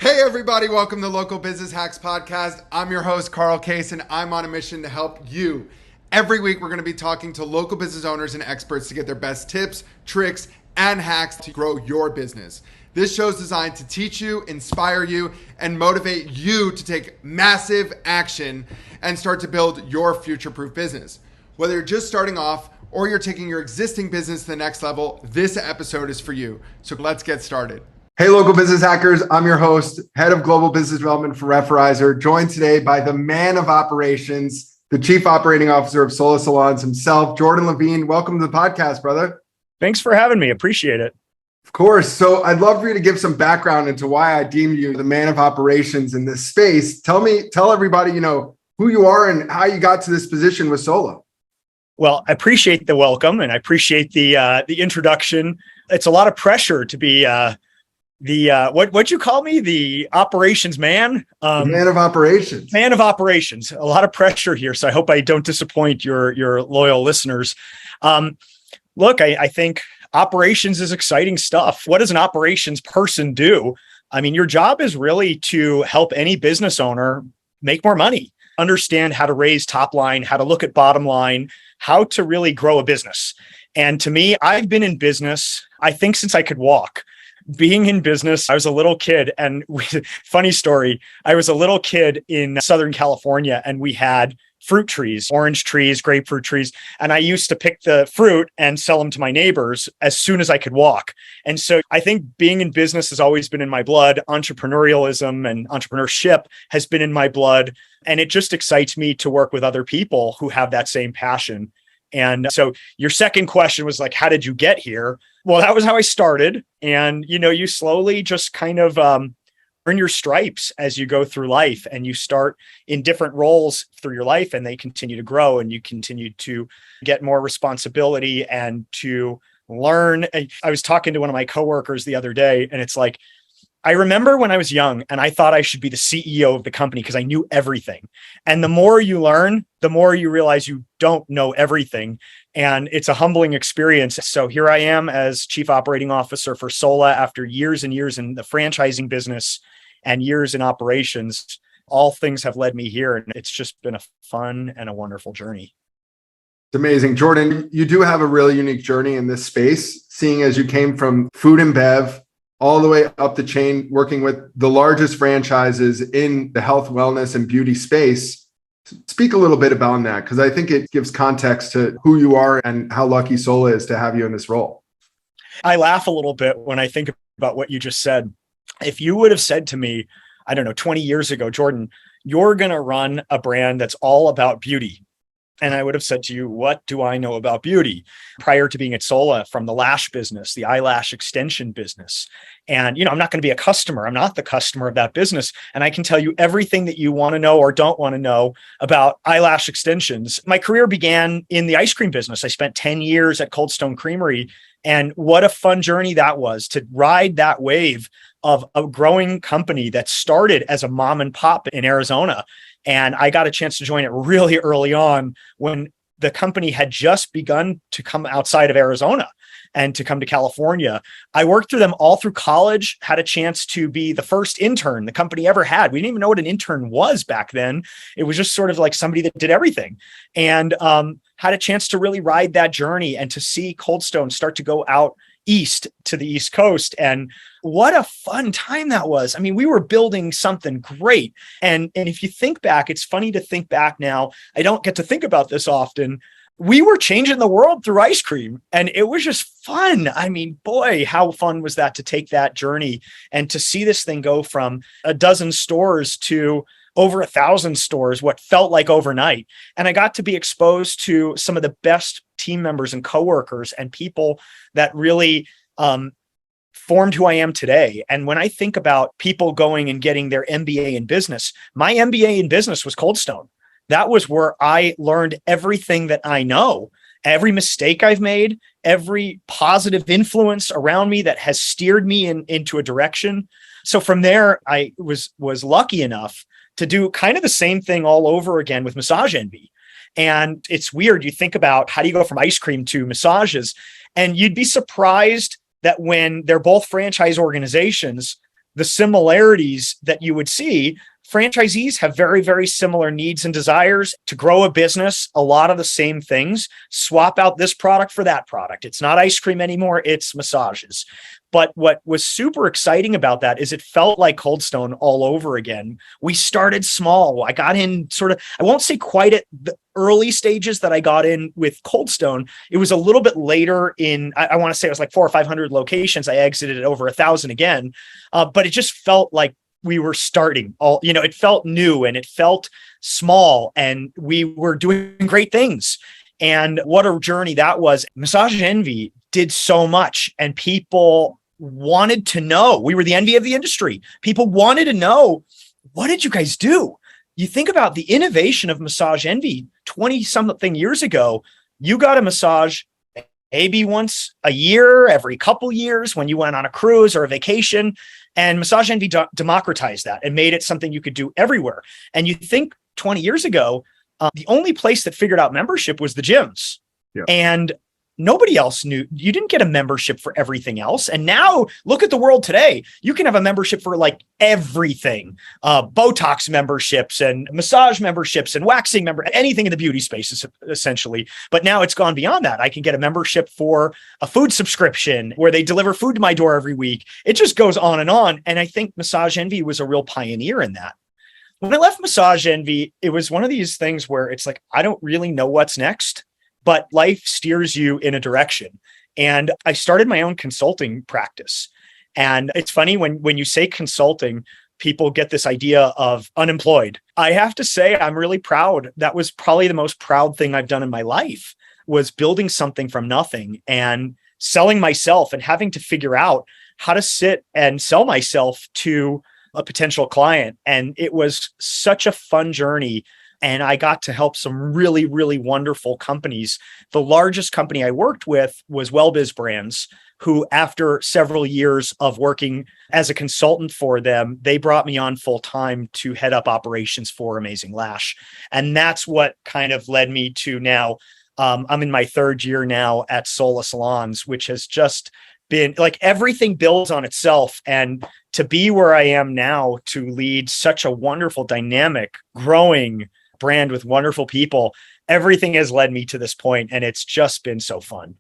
Hey everybody, welcome to Local Business Hacks Podcast. I'm your host, Carl Case, and I'm on a mission to help you. Every week, we're going to be talking to local business owners and experts to get their best tips, tricks, and hacks to grow your business. This show is designed to teach you, inspire you, and motivate you to take massive action and start to build your future-proof business. Whether you're just starting off or you're taking your existing business to the next level, this episode is for you. So let's get started. Hey, local business hackers. I'm your host, head of global business development for Referrizer, joined today by the man of operations, the chief operating officer of Sola Salons himself, Jordan Levine. Welcome to the podcast, brother. Thanks for having me. Appreciate it. Of course. So I'd love for you to give some background into why I deem you the man of operations in this space. Tell everybody, who you are and how you got to this position with Sola. Well, I appreciate the welcome and I appreciate the introduction. It's a lot of pressure to be what'd you call me? The operations man? Man of operations. Man of operations. A lot of pressure here. So I hope I don't disappoint your loyal listeners. Look, I think operations is exciting stuff. What does an operations person do? I mean, your job is really to help any business owner make more money, understand how to raise top line, how to look at bottom line, how to really grow a business. And to me, I've been in business, I think, since I could walk. Being in business, I was a little kid, and funny story, I was a little kid in Southern California and we had fruit trees, orange trees, grapefruit trees. And I used to pick the fruit and sell them to my neighbors as soon as I could walk. And so I think being in business has always been in my blood. Entrepreneurialism and entrepreneurship has been in my blood. And it just excites me to work with other people who have that same passion. And so your second question was like, how did you get here? Well, that was how I started. And, you slowly just kind of earn your stripes as you go through life, and you start in different roles through your life, and they continue to grow, and you continue to get more responsibility and to learn. I was talking to one of my coworkers the other day, and it's like, I remember when I was young and I thought I should be the CEO of the company because I knew everything. And the more you learn, the more you realize you don't know everything. And it's a humbling experience. So here I am as chief operating officer for Sola after years and years in the franchising business and years in operations. All things have led me here. And it's just been a fun and a wonderful journey. It's amazing. Jordan, you do have a really unique journey in this space, seeing as you came from food and bev all the way up the chain, working with the largest franchises in the health, wellness, and beauty space. Speak a little bit about that, because I think it gives context to who you are and how lucky Sola is to have you in this role. I laugh a little bit when I think about what you just said. If you would have said to me, 20 years ago, Jordan, you're going to run a brand that's all about beauty. And I would have said to you, what do I know about beauty? Prior to being at Sola, from the lash business, the eyelash extension business. And, I'm not going to be a customer. I'm not the customer of that business. And I can tell you everything that you want to know or don't want to know about eyelash extensions. My career began in the ice cream business. I spent 10 years at Cold Stone Creamery. And what a fun journey that was to ride that wave of a growing company that started as a mom and pop in Arizona. And I got a chance to join it really early on when the company had just begun to come outside of Arizona and to come to California. I worked through them all through college, had a chance to be the first intern the company ever had. We didn't even know what an intern was back then. It was just sort of like somebody that did everything, and had a chance to really ride that journey and to see Cold Stone start to go out east to the East Coast. And what a fun time that was. I mean, we were building something great. And if you think back, it's funny to think back now. I don't get to think about this often. We were changing the world through ice cream, and it was just fun. I mean, boy, how fun was that to take that journey and to see this thing go from a dozen stores to over 1,000 stores, what felt like overnight. And I got to be exposed to some of the best team members and coworkers and people that really formed who I am today. And when I think about people going and getting their MBA in business, my MBA in business was Cold Stone. That was where I learned everything that I know, every mistake I've made, every positive influence around me that has steered me into a direction. So from there, I was lucky enough to do kind of the same thing all over again with Massage Envy. And it's weird. You think about how do you go from ice cream to massages, and you'd be surprised that when they're both franchise organizations, the similarities that you would see, franchisees have very, very similar needs and desires to grow a business. A lot of the same things. Swap out this product for that product. It's not ice cream anymore, it's massages. But what was super exciting about that is it felt like Cold Stone all over again. We started small. I got in sort of, I won't say quite at the early stages that I got in with Cold Stone. It was a little bit later in, I want to say it was like 400 or 500 locations. I exited at over 1,000 again. But it just felt like we were starting it felt new and it felt small and we were doing great things. And what a journey that was. Massage Envy did so much and people wanted to know. We were the envy of the industry. People wanted to know, what did you guys do? You think about the innovation of Massage Envy 20 something years ago. You got a massage maybe once a year, every couple years when you went on a cruise or a vacation. And Massage Envy democratized that and made it something you could do everywhere. And you think 20 years ago, the only place that figured out membership was the gyms. Yeah. And nobody else knew. You didn't get a membership for everything else. And now look at the world today. You can have a membership for like everything, Botox memberships and massage memberships and waxing anything in the beauty space essentially. But now it's gone beyond that. I can get a membership for a food subscription where they deliver food to my door every week. It just goes on. And I think Massage Envy was a real pioneer in that. When I left Massage Envy, it was one of these things where it's like, I don't really know what's next, but life steers you in a direction. And I started my own consulting practice. And it's funny when you say consulting, people get this idea of unemployed. I have to say, I'm really proud. That was probably the most proud thing I've done in my life, was building something from nothing and selling myself and having to figure out how to sit and sell myself to a potential client. And it was such a fun journey. And I got to help some really, really wonderful companies. The largest company I worked with was WellBiz Brands, who after several years of working as a consultant for them, they brought me on full time to head up operations for Amazing Lash. And that's what kind of led me to now. I'm in my third year now at Sola Salons, which has just been like everything builds on itself. And to be where I am now, to lead such a wonderful, dynamic, growing brand with wonderful people, everything has led me to this point, and it's just been so fun.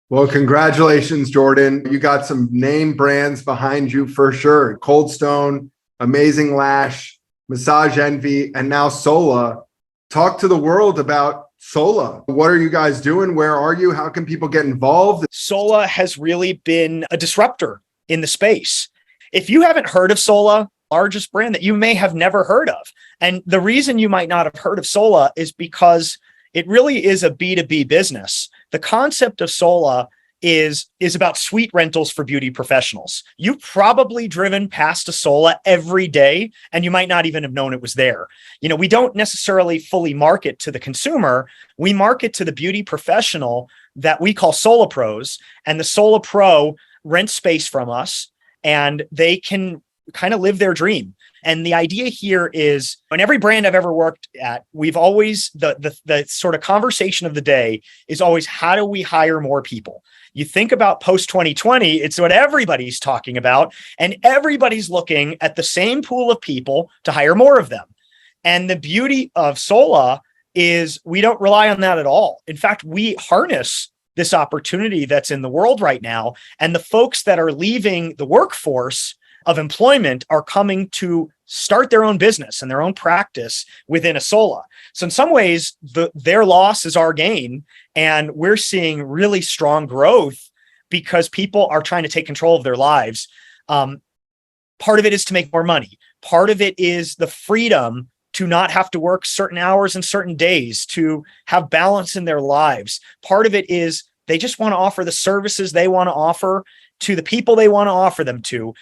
Well, congratulations, Jordan. You got some name brands behind you for sure. Cold Stone, Amazing Lash, Massage Envy, and now Sola. Talk to the world about Sola. What are you guys doing? Where are you? How can people get involved? Sola has really been a disruptor in the space. If you haven't heard of Sola, largest brand that you may have never heard of. And the reason you might not have heard of Sola is because it really is a B2B business. The concept of Sola is about suite rentals for beauty professionals. You've probably driven past a Sola every day, and you might not even have known it was there. You know, we don't necessarily fully market to the consumer. We market to the beauty professional that we call Sola Pros, and the Sola Pro rents space from us, and they can kind of live their dream. And the idea here is, in every brand I've ever worked at, we've always, the sort of conversation of the day is always, how do we hire more people? You think about post 2020, it's what everybody's talking about, and everybody's looking at the same pool of people to hire more of them. And the beauty of Sola is we don't rely on that at all. In fact, we harness this opportunity that's in the world right now. And the folks that are leaving the workforce of employment are coming to start their own business and their own practice within a Sola. So in some ways, their loss is our gain. And we're seeing really strong growth because people are trying to take control of their lives. Part of it is to make more money. Part of it is the freedom to not have to work certain hours and certain days, to have balance in their lives. Part of it is they just want to offer the services they want to offer to the people they want to offer them to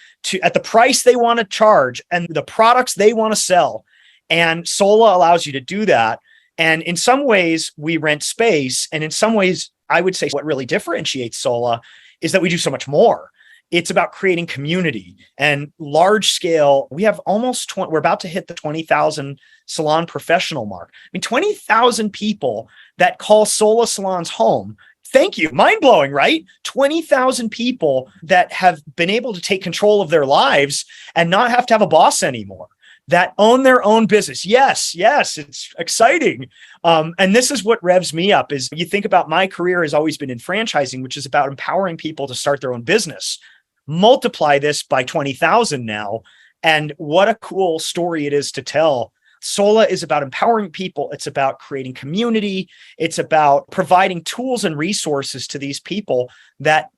at the price they want to charge and the products they want to sell. And Sola allows you to do that. And in some ways we rent space. And in some ways, I would say what really differentiates Sola is that we do so much more. It's about creating community and large scale. We have almost we're about to hit the 20,000 salon professional mark. I mean, 20,000 people that call Sola Salons home Thank you. Mind blowing, right? 20,000 people that have been able to take control of their lives and not have to have a boss anymore, that own their own business. Yes, it's exciting. And this is what revs me up is you think about my career has always been in franchising, which is about empowering people to start their own business. Multiply this by 20,000 now. And what a cool story it is to tell. Sola is about empowering people. It's about creating community. It's about providing tools and resources to these people that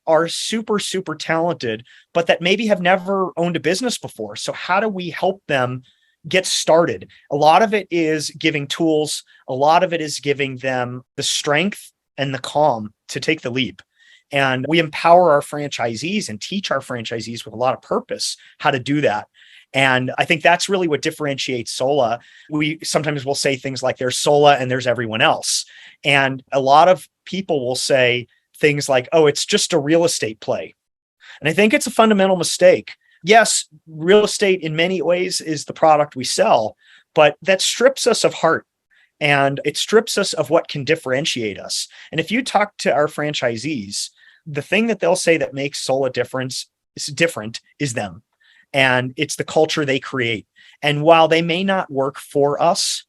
are super, super talented, but that maybe have never owned a business before. So how do we help them get started? A lot of it is giving tools. A lot of it is giving them the strength and the calm to take the leap. And we empower our franchisees and teach our franchisees with a lot of purpose how to do that. And I think that's really what differentiates Sola. We sometimes will say things like there's Sola and there's everyone else. And a lot of people will say things like, oh, it's just a real estate play. And I think it's a fundamental mistake. Yes, real estate in many ways is the product we sell, but that strips us of heart and it strips us of what can differentiate us. And if you talk to our franchisees, the thing that they'll say that makes Sola different is them. And it's the culture they create. And while they may not work for us,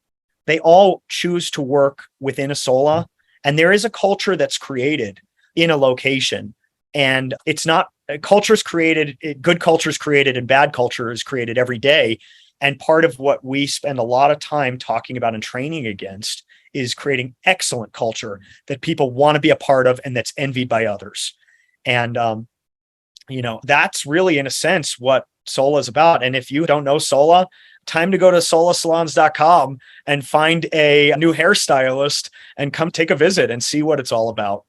they all choose to work within a Sola. And there is a culture that's created in a location. And it's not culture's created, good culture is created and bad culture is created every day. And part of what we spend a lot of time talking about and training against is creating excellent culture that people want to be a part of and that's envied by others. And, that's really, in a sense, what Sola is about. And if you don't know Sola, time to go to solasalons.com and find a new hairstylist and come take a visit and see what it's all about.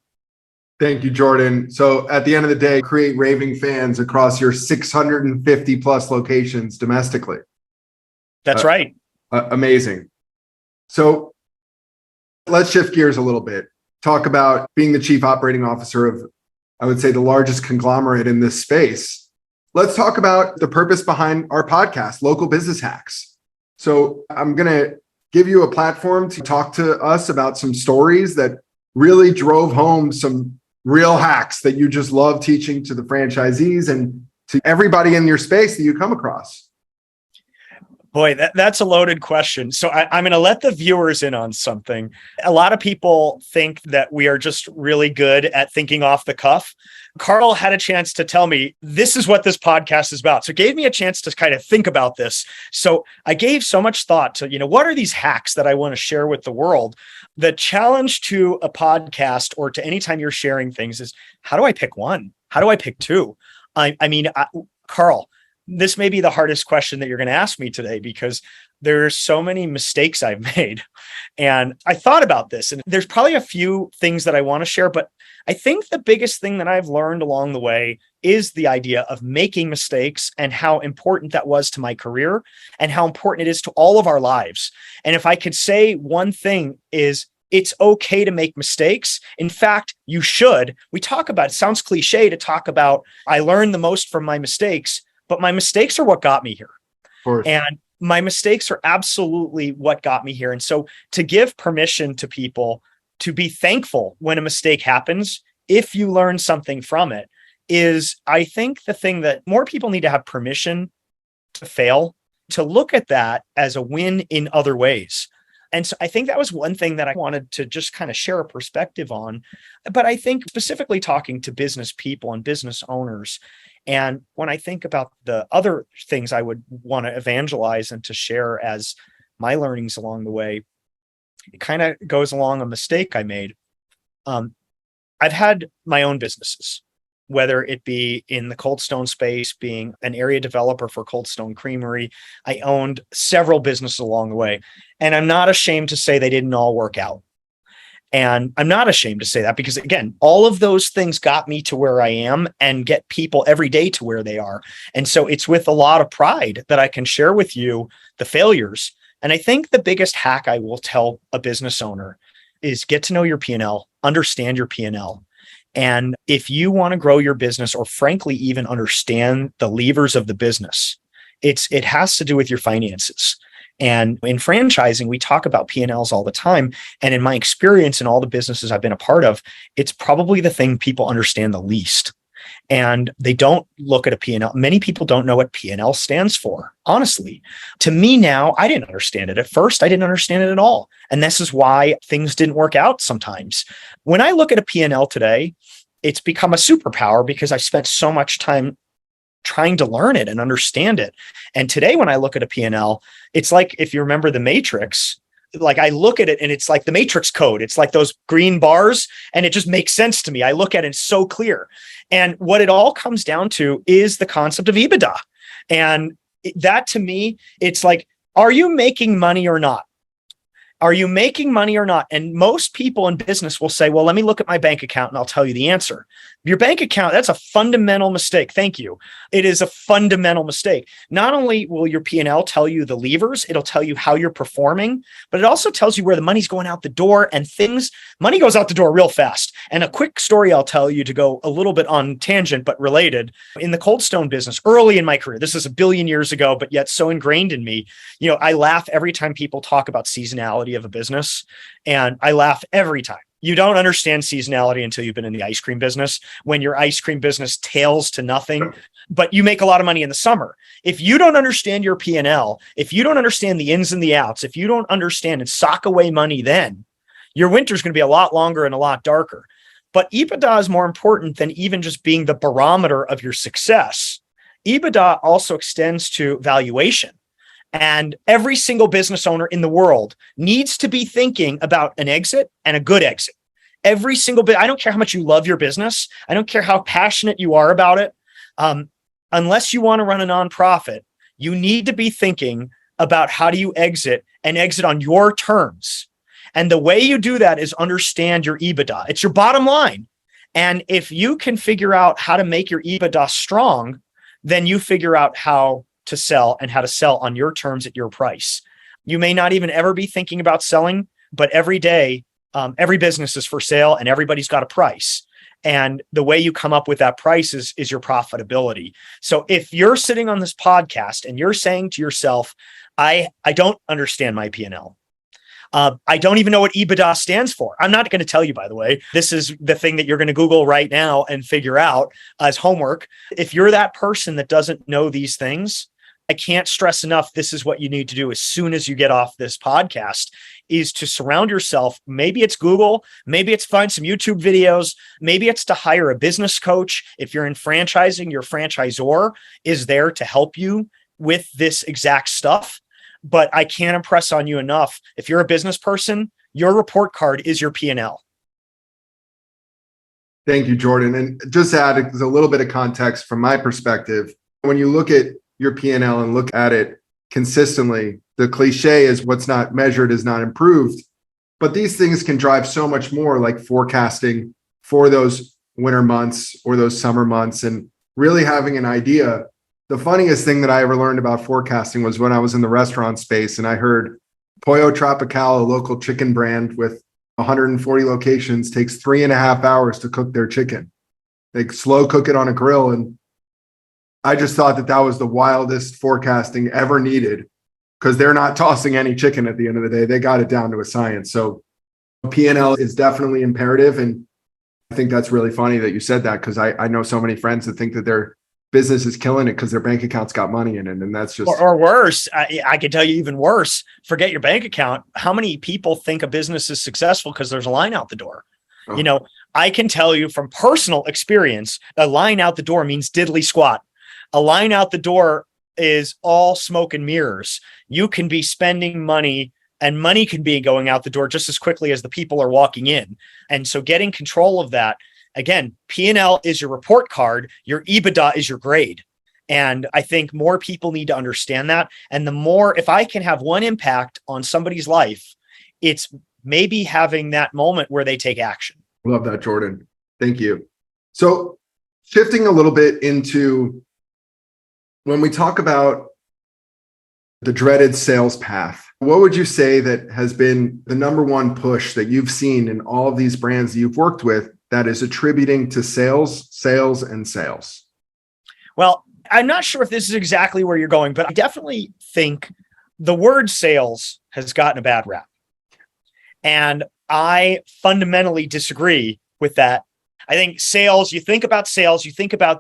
Thank you, Jordan. So at the end of the day, create raving fans across your 650 plus locations domestically. That's right. Amazing. So let's shift gears a little bit. Talk about being the chief operating officer of, I would say, the largest conglomerate in this space. Let's talk about the purpose behind our podcast, Local Business Hacks. So I'm going to give you a platform to talk to us about some stories that really drove home some real hacks that you just love teaching to the franchisees and to everybody in your space that you come across. Boy, that's a loaded question. So I'm going to let the viewers in on something. A lot of people think that we are just really good at thinking off the cuff. Carl had a chance to tell me this is what this podcast is about. So it gave me a chance to kind of think about this. So I gave so much thought to, what are these hacks that I want to share with the world? The challenge to a podcast or to anytime you're sharing things is, how do I pick one? How do I pick two? Carl, this may be the hardest question that you're going to ask me today because there are so many mistakes I've made. And I thought about this, and there's probably a few things that I want to share, but I think the biggest thing that I've learned along the way is the idea of making mistakes and how important that was to my career and how important it is to all of our lives. And if I could say one thing is, it's okay to make mistakes. In fact, you should. We talk about, it sounds cliche to talk about, I learned the most from my mistakes, but my mistakes are what got me here. And my mistakes are absolutely what got me here. And so to give permission to people to be thankful when a mistake happens, if you learn something from it, is, I think, the thing that more people need to have permission to fail, to look at that as a win in other ways. And so I think that was one thing that I wanted to just kind of share a perspective on. But I think specifically talking to business people and business owners, and when I think about the other things I would want to evangelize and to share as my learnings along the way, it kind of goes along a mistake I made. I've had my own businesses, whether it be in the Cold Stone space, being an area developer for Cold Stone Creamery. I owned several businesses along the way, and I'm not ashamed to say they didn't all work out. And I'm not ashamed to say that because, again, all of those things got me to where I am and get people every day to where they are. And so it's with a lot of pride that I can share with you the failures. And I think the biggest hack I will tell a business owner is get to know your P&L, understand your P&L. And if you want to grow your business, or frankly, even understand the levers of the business, it has to do with your finances. And in franchising, we talk about P&Ls all the time. And in my experience in all the businesses I've been a part of, it's probably the thing people understand the least. And they don't look at a P&L. Many people don't know what P&L stands for. Honestly, to me now, I didn't understand it. At first, I didn't understand it at all. And this is why things didn't work out sometimes. When I look at a P&L today, it's become a superpower because I spent so much time trying to learn it and understand it. And today, when I look at a P&L, it's like, if you remember the Matrix, like I look at it and it's like the Matrix code. It's like those green bars and it just makes sense to me. I look at it, it's so clear. And what it all comes down to is the concept of EBITDA. And that to me, it's like, are you making money or not? Are you making money or not? And most people in business will say, well, let me look at my bank account and I'll tell you the answer. Your bank account, that's a fundamental mistake. Thank you. It is a fundamental mistake. Not only will your P&L tell you the levers, it'll tell you how you're performing, but it also tells you where the money's going out the door and money goes out the door real fast. And a quick story I'll tell you to go a little bit on tangent, but related. In the Cold Stone business, early in my career, this is a billion years ago, but yet so ingrained in me, I laugh every time people talk about seasonality of a business. And I laugh every time. You don't understand seasonality until you've been in the ice cream business, when your ice cream business tails to nothing, but you make a lot of money in the summer. If you don't understand your P&L, if you don't understand the ins and the outs, if you don't understand and sock away money, then your winter's going to be a lot longer and a lot darker. But EBITDA is more important than even just being the barometer of your success. EBITDA also extends to valuation. And every single business owner in the world needs to be thinking about an exit and a good exit. Every single bit. I don't care how much you love your business. I don't care how passionate you are about it. Unless you want to run a nonprofit, you need to be thinking about how do you exit and exit on your terms. And the way you do that is understand your EBITDA. It's your bottom line. And if you can figure out how to make your EBITDA strong, then you figure out how to sell and how to sell on your terms at your price. You may not even ever be thinking about selling, but every day, every business is for sale and everybody's got a price. And the way you come up with that price is your profitability. So if you're sitting on this podcast and you're saying to yourself, I don't understand my P&L. I don't even know what EBITDA stands for. I'm not going to tell you, by the way. This is the thing that you're going to Google right now and figure out as homework. If you're that person that doesn't know these things, I can't stress enough, this is what you need to do as soon as you get off this podcast, is to surround yourself. Maybe it's Google, maybe it's find some YouTube videos, maybe it's to hire a business coach. If you're in franchising, your franchisor is there to help you with this exact stuff. But I can't impress on you enough. If you're a business person, your report card is your P&L. Thank you, Jordan. And just to add a little bit of context from my perspective, when you look at your P&L and look at it consistently, the cliche is what's not measured is not improved. But these things can drive so much more, like forecasting for those winter months or those summer months and really having an idea. The funniest thing that I ever learned about forecasting was when I was in the restaurant space and I heard Pollo Tropical, a local chicken brand with 140 locations, takes 3.5 hours to cook their chicken. They slow cook it on a grill. And I just thought that was the wildest forecasting ever needed, because they're not tossing any chicken at the end of the day. They got it down to a science. So P&L is definitely imperative. And I think that's really funny that you said that, because I know so many friends that think that their business is killing it because their bank account's got money in it. And that's just... Or worse, I can tell you even worse, forget your bank account. How many people think a business is successful because there's a line out the door? Oh. I can tell you from personal experience, a line out the door means diddly squat. A line out the door is all smoke and mirrors. You can be spending money and money can be going out the door just as quickly as the people are walking in. And so getting control of that, again, P&L is your report card, your EBITDA is your grade. And I think more people need to understand that. And the more, if I can have one impact on somebody's life, it's maybe having that moment where they take action. Love that, Jordan. Thank you. So shifting a little bit into when we talk about the dreaded sales path, what would you say that has been the number one push that you've seen in all of these brands that you've worked with that is attributing to sales, and sales? Well, I'm not sure if this is exactly where you're going, but I definitely think the word sales has gotten a bad rap. And I fundamentally disagree with that. I think sales, you think about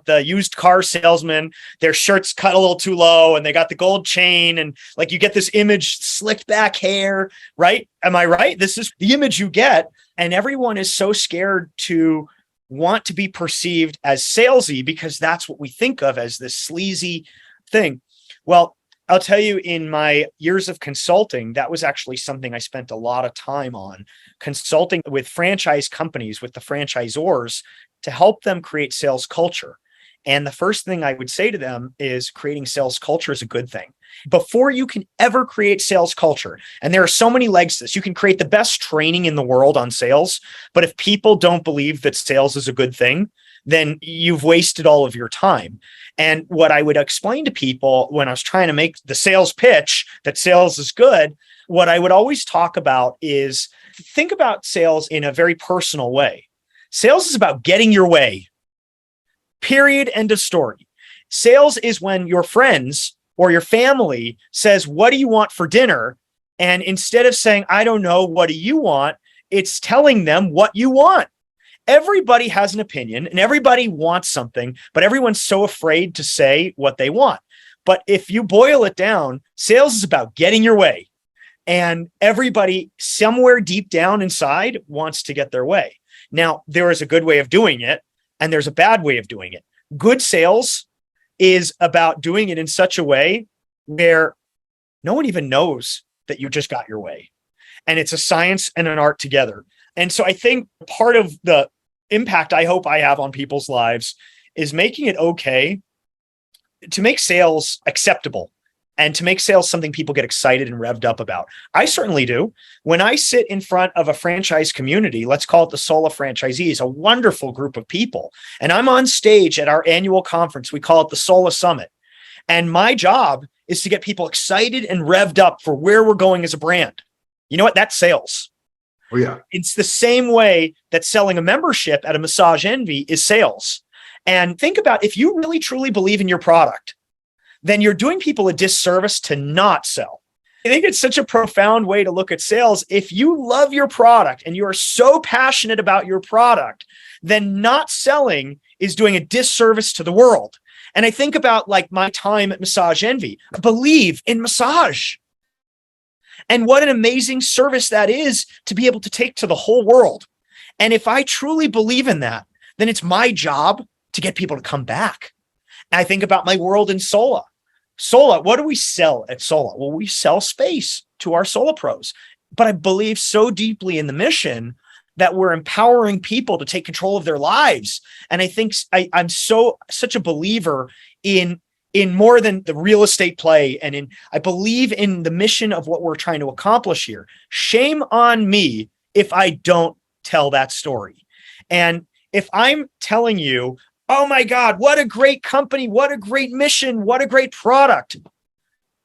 the used car salesman, their shirt's cut a little too low and they got the gold chain and like you get this image, slicked back hair, right? Am I right? This is the image you get. And everyone is so scared to want to be perceived as salesy because that's what we think of as this sleazy thing. Well, I'll tell you, in my years of consulting, that was actually something I spent a lot of time on, consulting with franchise companies, with the franchisors, to help them create sales culture. And the first thing I would say to them is creating sales culture is a good thing. Before you can ever create sales culture, and there are so many legs to this, you can create the best training in the world on sales, but if people don't believe that sales is a good thing, then you've wasted all of your time. And what I would explain to people when I was trying to make the sales pitch that sales is good, what I would always talk about is think about sales in a very personal way. Sales is about getting your way. Period. End of story. Sales is when your friends or your family says, "What do you want for dinner?" And instead of saying, "I don't know, what do you want?" it's telling them what you want. Everybody has an opinion and everybody wants something, but everyone's so afraid to say what they want. But if you boil it down, sales is about getting your way. And everybody somewhere deep down inside wants to get their way. Now, there is a good way of doing it and there's a bad way of doing it. Good sales is about doing it in such a way where no one even knows that you just got your way. And it's a science and an art together. And so I think part of the impact I hope I have on people's lives is making it okay to make sales acceptable and to make sales something people get excited and revved up about. I certainly do. When I sit in front of a franchise community, let's call it the Sola franchisees, a wonderful group of people, and I'm on stage at our annual conference, we call it the Sola Summit. And my job is to get people excited and revved up for where we're going as a brand. You know what? That's sales. Oh, yeah. It's the same way that selling a membership at a Massage Envy is sales. And think about, if you really truly believe in your product, then you're doing people a disservice to not sell. I think it's such a profound way to look at sales. If you love your product and you are so passionate about your product, then not selling is doing a disservice to the world. And I think about like my time at Massage Envy. I believe in massage. And what an amazing service that is to be able to take to the whole world. And if I truly believe in that, then it's my job to get people to come back. And I think about my world in Sola. Sola, what do we sell at Sola? Well, we sell space to our Sola pros. But I believe so deeply in the mission that we're empowering people to take control of their lives. And I think I'm such a believer in more than the real estate play. And I believe in the mission of what we're trying to accomplish here. Shame on me if I don't tell that story. And if I'm telling you, oh my God, what a great company, what a great mission, what a great product.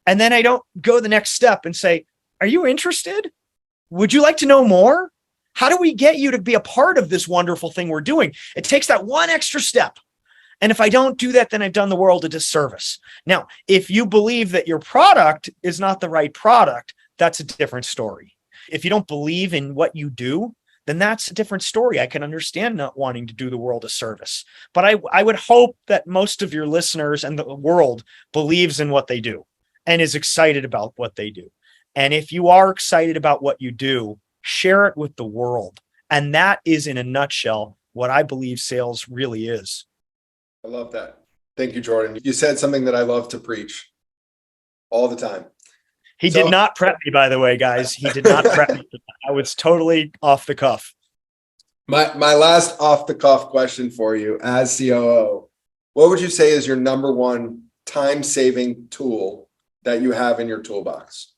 And then I don't go the next step and say, are you interested? Would you like to know more? How do we get you to be a part of this wonderful thing we're doing? It takes that one extra step. And if I don't do that, then I've done the world a disservice. Now, if you believe that your product is not the right product, that's a different story. If you don't believe in what you do, then that's a different story. I can understand not wanting to do the world a service. But I would hope that most of your listeners and the world believes in what they do and is excited about what they do. And if you are excited about what you do, share it with the world. And that is, in a nutshell, what I believe sales really is. I love that. Thank you, Jordan. You said something that I love to preach all the time. He did not prep me, by the way, guys. He did not prep me. I was totally off the cuff. My last off the cuff question for you as COO, what would you say is your number one time-saving tool that you have in your toolbox?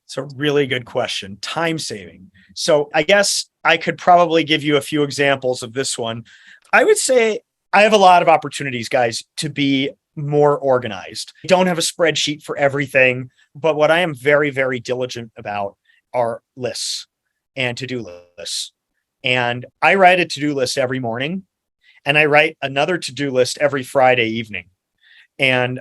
It's a really good question. Time saving. So I guess I could probably give you a few examples of this one. I would say I have a lot of opportunities, guys, to be more organized. I don't have a spreadsheet for everything, but what I am very, very diligent about are lists and to-do lists. And I write a to-do list every morning, and I write another to-do list every Friday evening. And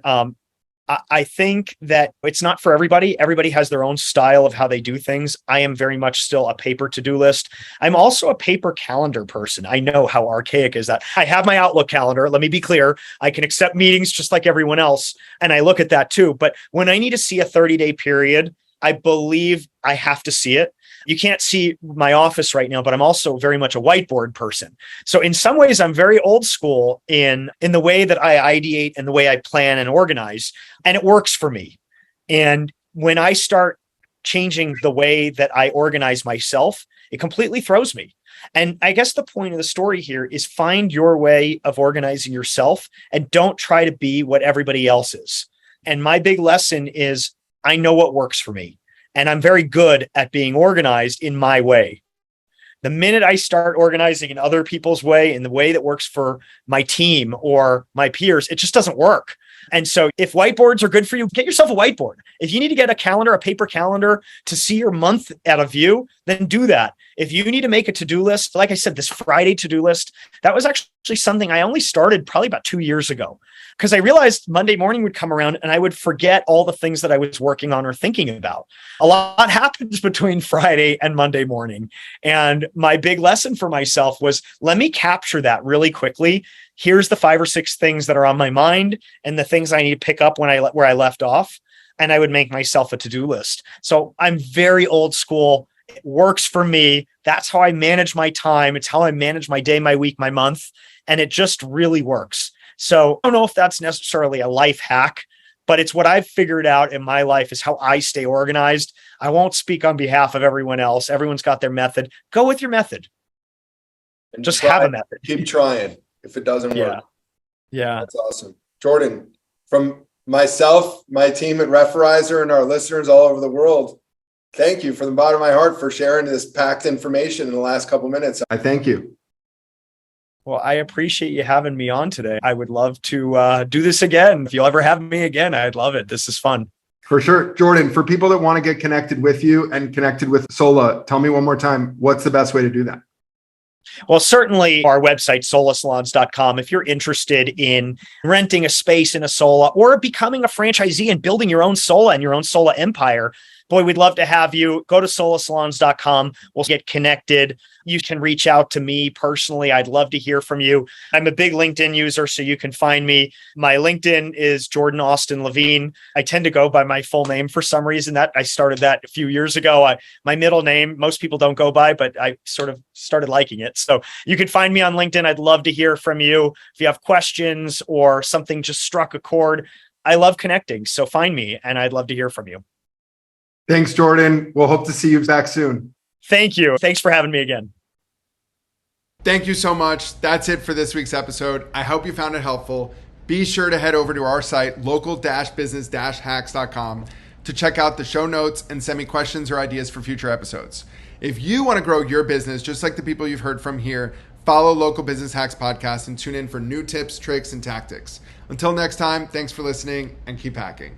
I think that it's not for everybody. Everybody has their own style of how they do things. I am very much still a paper to-do list. I'm also a paper calendar person. I know how archaic is that. I have my Outlook calendar. Let me be clear. I can accept meetings just like everyone else. And I look at that too. But when I need to see a 30-day period, I believe I have to see it. You can't see my office right now, but I'm also very much a whiteboard person. So in some ways, I'm very old school in the way that I ideate and the way I plan and organize, and it works for me. And when I start changing the way that I organize myself, it completely throws me. And I guess the point of the story here is find your way of organizing yourself and don't try to be what everybody else is. And my big lesson is I know what works for me. And I'm very good at being organized in my way. The minute I start organizing in other people's way, in the way that works for my team or my peers, it just doesn't work. And so if whiteboards are good for you, get yourself a whiteboard. If you need to get a calendar, a paper calendar to see your month at a view, then do that. If you need to make a to-do list, like I said, this Friday to-do list, that was actually something I only started probably about 2 years ago because I realized Monday morning would come around and I would forget all the things that I was working on or thinking about. A lot happens between Friday and Monday morning. And my big lesson for myself was, let me capture that really quickly. Here's the 5 or 6 things that are on my mind and the things I need to pick up where I left off. And I would make myself a to-do list. So I'm very old school. It works for me. That's how I manage my time. It's how I manage my day, my week, my month. And it just really works. So I don't know if that's necessarily a life hack, but it's what I've figured out in my life is how I stay organized. I won't speak on behalf of everyone else. Everyone's got their method. Go with your method. And just have a method. Keep trying if it doesn't work. Yeah. That's awesome. Jordan, from myself, my team at Referrizer, and our listeners all over the world, thank you from the bottom of my heart for sharing this packed information in the last couple minutes. I thank you. Well, I appreciate you having me on today. I would love to do this again. If you'll ever have me again, I'd love it. This is fun. For sure. Jordan, for people that want to get connected with you and connected with Sola, tell me one more time, what's the best way to do that? Well, certainly our website, solasalons.com. If you're interested in renting a space in a Sola or becoming a franchisee and building your own Sola and your own Sola empire, boy, we'd love to have you. Go to solasalons.com. We'll get connected. You can reach out to me personally. I'd love to hear from you. I'm a big LinkedIn user, so you can find me. My LinkedIn is Jordan Austin Levine. I tend to go by my full name for some reason. That I started that a few years ago. My middle name, most people don't go by, but I sort of started liking it. So you can find me on LinkedIn. I'd love to hear from you. If you have questions or something just struck a chord, I love connecting. So find me and I'd love to hear from you. Thanks, Jordan. We'll hope to see you back soon. Thank you. Thanks for having me again. Thank you so much. That's it for this week's episode. I hope you found it helpful. Be sure to head over to our site, local-business-hacks.com, to check out the show notes and send me questions or ideas for future episodes. If you want to grow your business, just like the people you've heard from here, follow Local Business Hacks Podcast and tune in for new tips, tricks, and tactics. Until next time, thanks for listening and keep hacking.